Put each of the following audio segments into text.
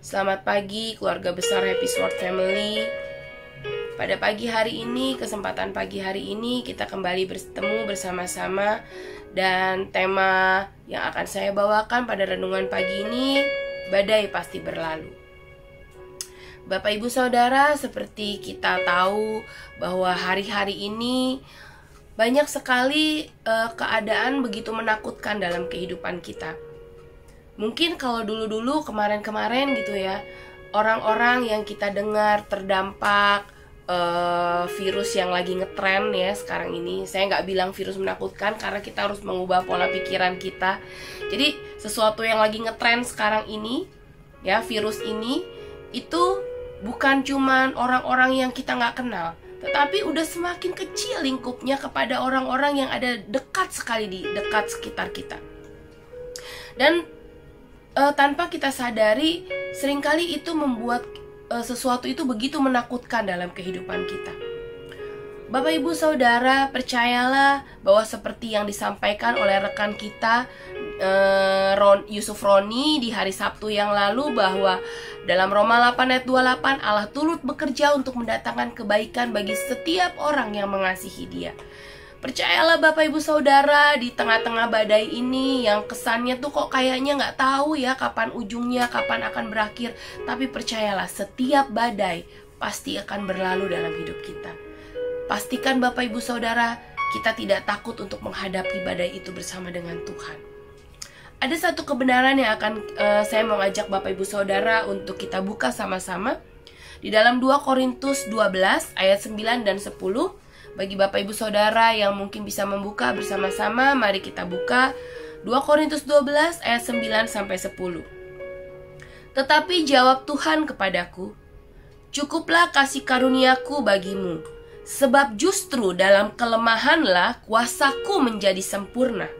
Selamat pagi keluarga besar Happy Sword Family. Pada pagi hari ini, kesempatan pagi hari ini kita kembali bertemu bersama-sama. Dan tema yang akan saya bawakan pada renungan pagi ini, badai pasti berlalu. Bapak Ibu Saudara, seperti kita tahu bahwa hari-hari ini banyak sekali keadaan begitu menakutkan dalam kehidupan kita. Mungkin kalau dulu-dulu kemarin-kemarin gitu ya, orang-orang yang kita dengar terdampak virus yang lagi ngetren ya sekarang ini. Saya nggak bilang virus menakutkan karena kita harus mengubah pola pikiran kita. Jadi sesuatu yang lagi ngetren sekarang ini ya, virus ini itu bukan cuman orang-orang yang kita nggak kenal, tetapi udah semakin kecil lingkupnya kepada orang-orang yang ada dekat sekali di dekat sekitar kita. Dan tanpa kita sadari, seringkali itu membuat sesuatu itu begitu menakutkan dalam kehidupan kita. Bapak Ibu Saudara, percayalah bahwa seperti yang disampaikan oleh rekan kita Yusuf Roni di hari Sabtu yang lalu, bahwa dalam Roma 8 ayat 28, Allah turut bekerja untuk mendatangkan kebaikan bagi setiap orang yang mengasihi Dia. Percayalah Bapak Ibu Saudara, di tengah-tengah badai ini yang kesannya tuh kok kayaknya nggak tahu ya kapan ujungnya, kapan akan berakhir. Tapi percayalah, setiap badai pasti akan berlalu dalam hidup kita. Pastikan Bapak Ibu Saudara, kita tidak takut untuk menghadapi badai itu bersama dengan Tuhan. Ada satu kebenaran yang akan saya mau ngajak Bapak Ibu Saudara untuk kita buka sama-sama. Di dalam 2 Korintus 12 ayat 9 dan 10. Bagi Bapak Ibu Saudara yang mungkin bisa membuka bersama-sama, mari kita buka 2 Korintus 12 ayat 9 sampai 10. Tetapi jawab Tuhan kepadaku, cukuplah kasih karuniaku bagimu, sebab justru dalam kelemahanlah kuasaku menjadi sempurna.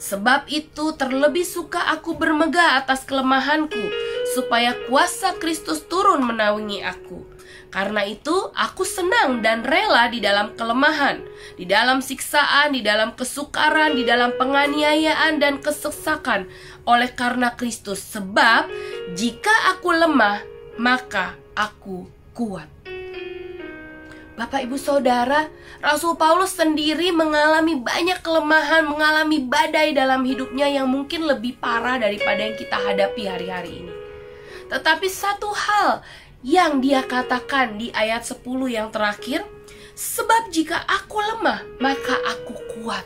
Sebab itu terlebih suka aku bermegah atas kelemahanku, supaya kuasa Kristus turun menaungi aku. Karena itu aku senang dan rela di dalam kelemahan, di dalam siksaan, di dalam kesukaran, di dalam penganiayaan dan kesesakan oleh karena Kristus. Sebab jika aku lemah, maka aku kuat. Bapak Ibu Saudara, Rasul Paulus sendiri mengalami banyak kelemahan, mengalami badai dalam hidupnya yang mungkin lebih parah daripada yang kita hadapi hari-hari ini. Tetapi satu hal yang dia katakan di ayat 10 yang terakhir, sebab jika aku lemah, maka aku kuat.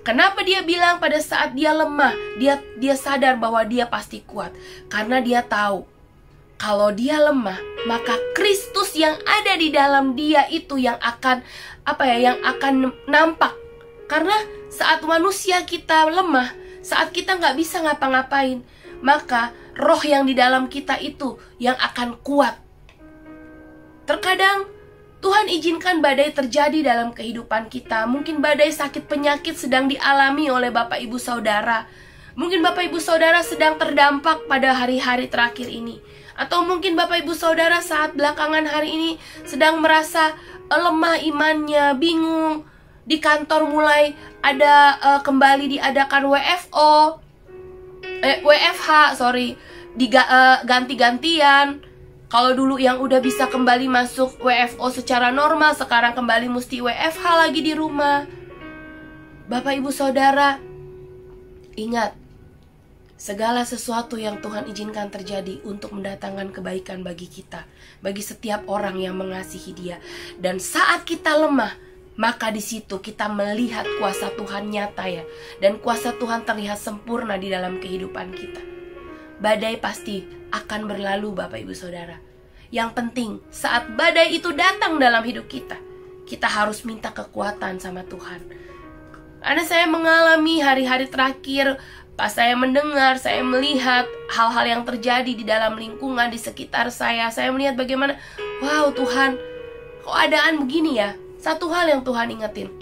Kenapa dia bilang pada saat dia lemah, dia sadar bahwa dia pasti kuat? Karena dia tahu, kalau dia lemah, maka Kristus yang ada di dalam dia itu yang akan yang akan nampak. Karena saat manusia kita lemah, saat kita nggak bisa ngapa-ngapain, maka roh yang di dalam kita itu yang akan kuat. Terkadang Tuhan izinkan badai terjadi dalam kehidupan kita. Mungkin badai sakit penyakit sedang dialami oleh Bapak Ibu Saudara. Mungkin Bapak Ibu Saudara sedang terdampak pada hari-hari terakhir ini. Atau mungkin Bapak Ibu Saudara saat belakangan hari ini sedang merasa lemah imannya, bingung. Di kantor mulai ada kembali diadakan ganti-gantian. Kalau dulu yang udah bisa kembali masuk WFO secara normal, sekarang kembali mesti WFH lagi di rumah. Bapak Ibu Saudara, ingat, segala sesuatu yang Tuhan izinkan terjadi untuk mendatangkan kebaikan bagi kita, bagi setiap orang yang mengasihi Dia. Dan saat kita lemah, maka di situ kita melihat kuasa Tuhan nyata ya, dan kuasa Tuhan terlihat sempurna di dalam kehidupan kita. Badai pasti akan berlalu Bapak Ibu Saudara. Yang penting saat badai itu datang dalam hidup kita, kita harus minta kekuatan sama Tuhan. Karena saya mengalami hari-hari terakhir, pas saya mendengar, saya melihat hal-hal yang terjadi di dalam lingkungan di sekitar saya melihat bagaimana, wow Tuhan, kok keadaan begini ya. Satu hal yang Tuhan ingetin,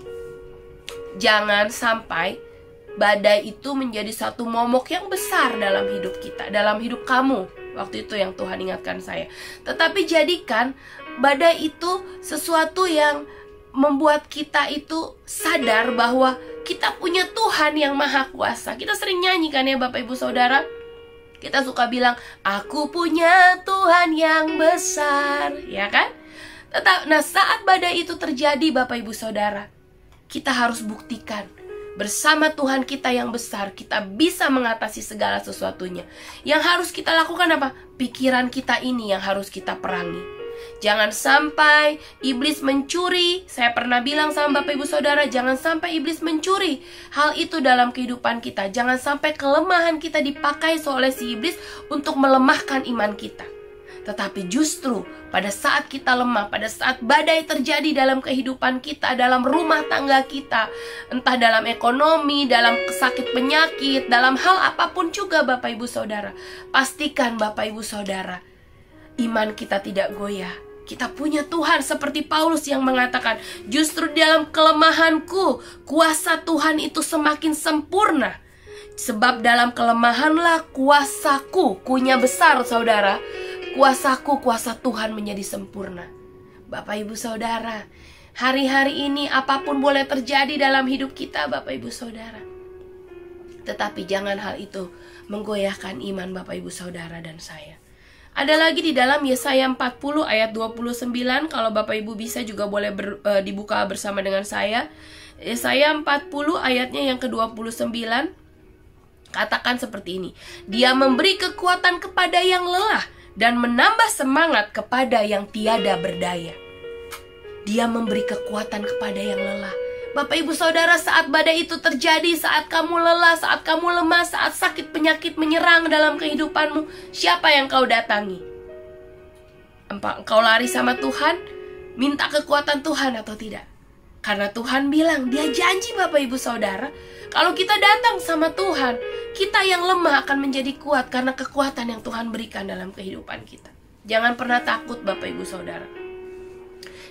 jangan sampai badai itu menjadi satu momok yang besar dalam hidup kita, dalam hidup kamu. Waktu itu yang Tuhan ingatkan saya. Tetapi jadikan badai itu sesuatu yang membuat kita itu sadar bahwa kita punya Tuhan yang maha kuasa. Kita sering nyanyi kan ya Bapak Ibu Saudara, Kita suka bilang, aku punya Tuhan yang besar, ya kan? Nah, saat badai itu terjadi, Bapak Ibu Saudara, kita harus buktikan bersama Tuhan kita yang besar, kita bisa mengatasi segala sesuatunya. Yang harus kita lakukan apa? Pikiran kita ini yang harus kita perangi. Jangan sampai iblis mencuri. Saya pernah bilang sama Bapak Ibu Saudara, jangan sampai iblis mencuri hal itu dalam kehidupan kita. Jangan sampai kelemahan kita dipakai oleh si iblis untuk melemahkan iman kita. Tetapi justru pada saat kita lemah, pada saat badai terjadi dalam kehidupan kita, dalam rumah tangga kita, entah dalam ekonomi, dalam sakit penyakit, dalam hal apapun juga Bapak Ibu Saudara, pastikan Bapak Ibu Saudara, iman kita tidak goyah. Kita punya Tuhan seperti Paulus yang mengatakan, justru dalam kelemahanku, kuasa Tuhan itu semakin sempurna. Sebab dalam kelemahanlah kuasaku, kunya besar saudara, kuasaku, kuasa Tuhan menjadi sempurna. Bapak Ibu Saudara, hari-hari ini apapun boleh terjadi dalam hidup kita Bapak Ibu Saudara, tetapi jangan hal itu menggoyahkan iman Bapak Ibu Saudara dan saya. Ada lagi di dalam Yesaya 40 ayat 29. Kalau Bapak Ibu bisa juga boleh dibuka bersama dengan saya. Yesaya 40 ayatnya yang ke-29. Katakan seperti ini, Dia memberi kekuatan kepada yang lelah dan menambah semangat kepada yang tiada berdaya. Dia memberi kekuatan kepada yang lelah. Bapak Ibu Saudara, saat badai itu terjadi, saat kamu lelah, saat kamu lemah, saat sakit penyakit menyerang dalam kehidupanmu, siapa yang kau datangi? Engkau lari sama Tuhan, minta kekuatan Tuhan atau tidak? Karena Tuhan bilang, Dia janji Bapak Ibu Saudara, kalau kita datang sama Tuhan, kita yang lemah akan menjadi kuat karena kekuatan yang Tuhan berikan dalam kehidupan kita. Jangan pernah takut Bapak Ibu Saudara.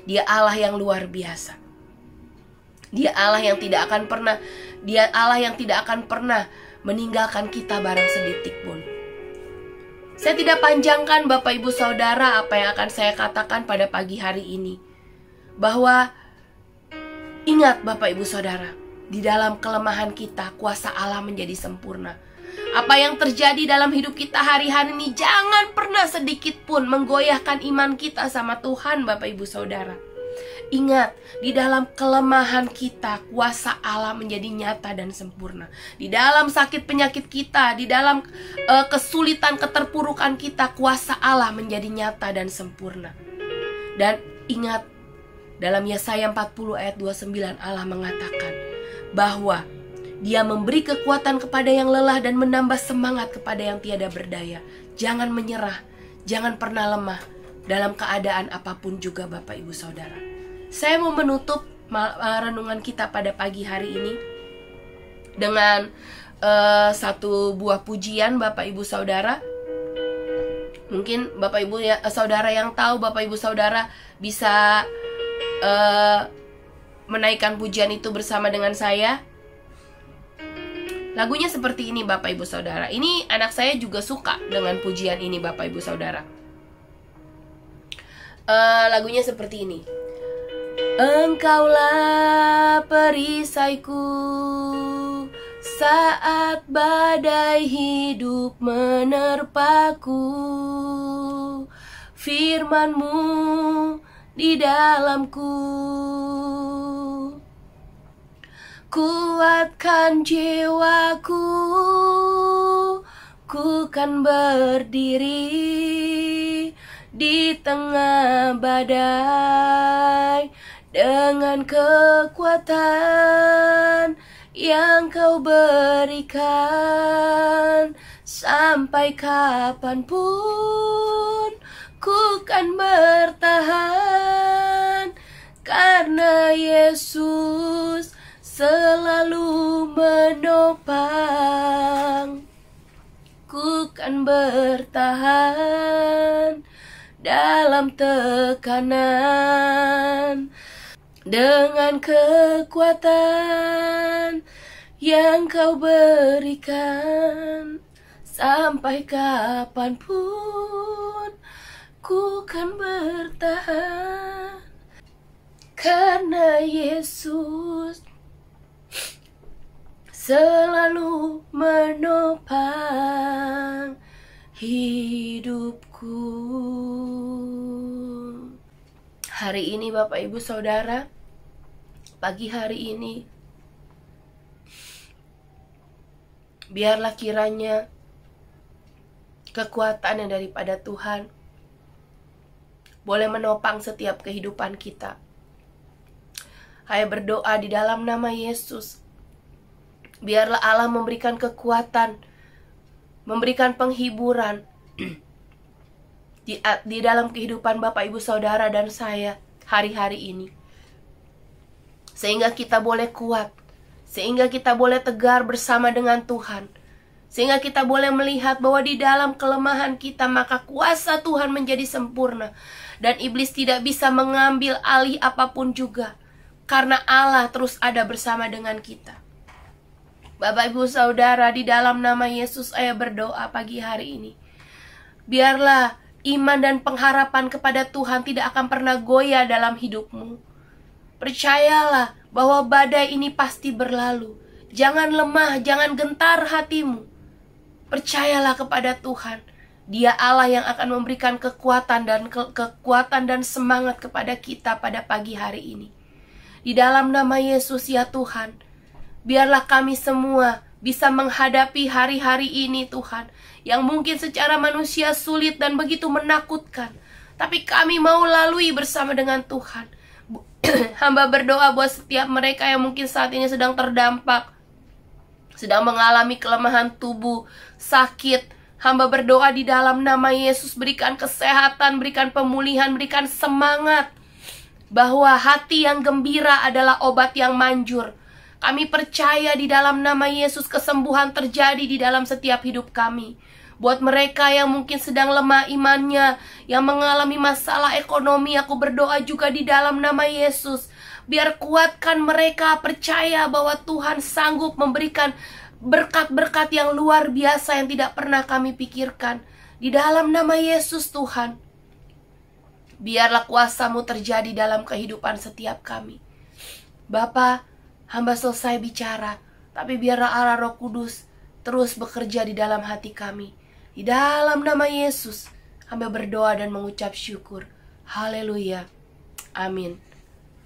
Dia Allah yang luar biasa. Dia Allah yang tidak akan pernah meninggalkan kita barang sedetik pun. Saya tidak panjangkan Bapak Ibu Saudara apa yang akan saya katakan pada pagi hari ini. Bahwa ingat Bapak Ibu Saudara, di dalam kelemahan kita, kuasa Allah menjadi sempurna. Apa yang terjadi dalam hidup kita hari-hari ini, jangan pernah sedikit pun menggoyahkan iman kita sama Tuhan Bapak Ibu Saudara. Ingat, di dalam kelemahan kita, kuasa Allah menjadi nyata dan sempurna. Di dalam sakit penyakit kita, di dalam kesulitan keterpurukan kita, kuasa Allah menjadi nyata dan sempurna. Dan ingat, dalam Yesaya 40 ayat 29 Allah mengatakan bahwa Dia memberi kekuatan kepada yang lelah dan menambah semangat kepada yang tiada berdaya. Jangan menyerah, jangan pernah lemah dalam keadaan apapun juga Bapak Ibu Saudara. Saya mau menutup renungan kita pada pagi hari ini dengan satu buah pujian Bapak Ibu Saudara. Mungkin Bapak Ibu Saudara yang tahu, Bapak Ibu Saudara bisa menaikkan pujian itu bersama dengan saya. Lagunya seperti ini Bapak Ibu Saudara. Ini anak saya juga suka dengan pujian ini Bapak Ibu Saudara. Lagunya seperti ini. Engkaulah perisaiku saat badai hidup menerpaku. Firman-Mu di dalamku, kuatkan jiwaku, ku kan berdiri di tengah badai dengan kekuatan yang Kau berikan. Sampai kapanpun ku kan bertahan, karena Yesus selalu menopang. Ku kan bertahan dalam tekanan dengan kekuatan yang Kau berikan. Sampai kapanpun ku kan bertahan, karena Yesus selalu menopang. hidupku. Hari ini Bapak Ibu Saudara, pagi hari ini, biarlah kiranya kekuatan yang daripada Tuhan boleh menopang setiap kehidupan kita. Saya berdoa di dalam nama Yesus, biarlah Allah memberikan kekuatan, memberikan penghiburan di dalam kehidupan Bapak Ibu Saudara dan saya hari-hari ini, sehingga kita boleh kuat, sehingga kita boleh tegar bersama dengan Tuhan, sehingga kita boleh melihat bahwa di dalam kelemahan kita maka kuasa Tuhan menjadi sempurna, dan iblis tidak bisa mengambil alih apapun juga, karena Allah terus ada bersama dengan kita. Bapak Ibu Saudara, di dalam nama Yesus saya berdoa pagi hari ini, biarlah iman dan pengharapan kepada Tuhan tidak akan pernah goyah dalam hidupmu. Percayalah bahwa badai ini pasti berlalu. Jangan lemah, jangan gentar hatimu. Percayalah kepada Tuhan. Dia Allah yang akan memberikan kekuatan dan semangat kepada kita pada pagi hari ini. Di dalam nama Yesus ya Tuhan, biarlah kami semua bisa menghadapi hari-hari ini Tuhan, yang mungkin secara manusia sulit dan begitu menakutkan, tapi kami mau lalui bersama dengan Tuhan. Hamba berdoa buat setiap mereka yang mungkin saat ini sedang terdampak, sedang mengalami kelemahan tubuh, sakit. Hamba berdoa di dalam nama Yesus, berikan kesehatan, berikan pemulihan, berikan semangat, bahwa hati yang gembira adalah obat yang manjur. Kami percaya di dalam nama Yesus kesembuhan terjadi di dalam setiap hidup kami. Buat mereka yang mungkin sedang lemah imannya, yang mengalami masalah ekonomi, aku berdoa juga di dalam nama Yesus, biar kuatkan mereka, percaya bahwa Tuhan sanggup memberikan berkat-berkat yang luar biasa yang tidak pernah kami pikirkan. Di dalam nama Yesus Tuhan, biarlah kuasa-Mu terjadi dalam kehidupan setiap kami. Bapa, hamba selesai bicara, tapi biarlah Allah Roh Kudus terus bekerja di dalam hati kami. Di dalam nama Yesus, hamba berdoa dan mengucap syukur. Haleluya. Amin.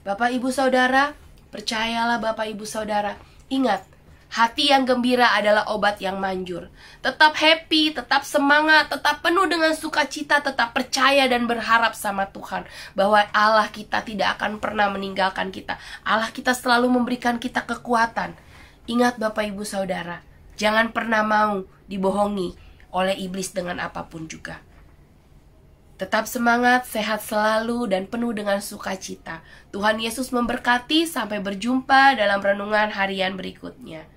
Bapak Ibu Saudara, percayalah Bapak Ibu Saudara, ingat, hati yang gembira adalah obat yang manjur. Tetap happy, tetap semangat, tetap penuh dengan sukacita, tetap percaya dan berharap sama Tuhan, bahwa Allah kita tidak akan pernah meninggalkan kita. Allah kita selalu memberikan kita kekuatan. Ingat Bapak Ibu Saudara, jangan pernah mau dibohongi oleh iblis dengan apapun juga. Tetap semangat, sehat selalu, dan penuh dengan sukacita. Tuhan Yesus memberkati. Sampai berjumpa dalam renungan harian berikutnya.